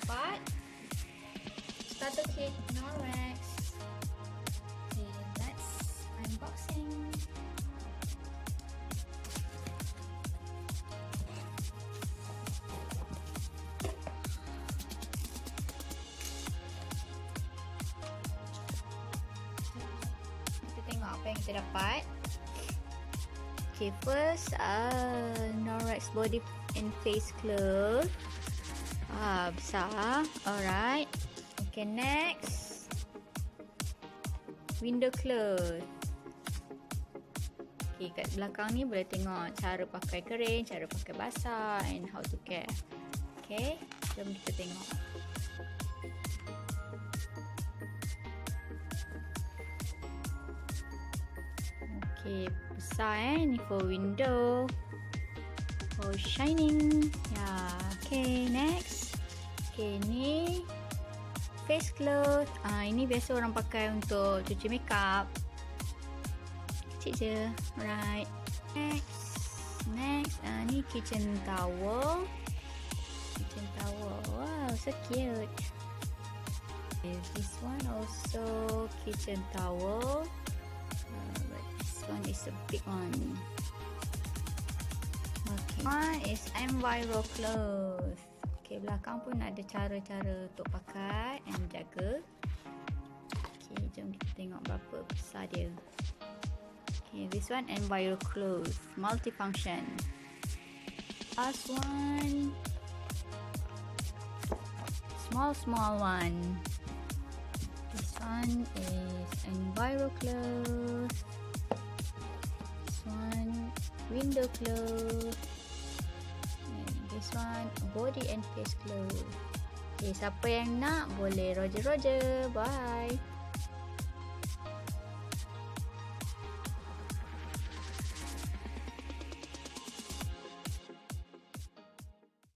dapat starter kit NORWEX. Okay, let's unboxing. Kita tengok apa yang kita dapat. Okay, first NORWEX body and face glove. Besar. Alright. Okay, next window cloth. Okay, kat belakang ni boleh tengok cara pakai kering, cara pakai basah and how to care. Okay, jom kita tengok. Okay, besar ni for window, for shining. Ya, okay, next. Okay, ni face cloth. Ini biasa orang pakai untuk cuci makeup. Kecil je. Alright. Next. Ni kitchen towel. Kitchen towel. Wow, so cute. This one also kitchen towel. But this one is a big one. Okay. One is enviro cloth. Okay, belakang pun ada cara-cara untuk pakai and jaga. Okay, jom kita tengok berapa besar dia. Okay, this one enviro cloth, multifunction. Last one, small one. This one is enviro cloth. This one window cloth. This one body and face glove. Okay, siapa yang nak boleh roger. Bye.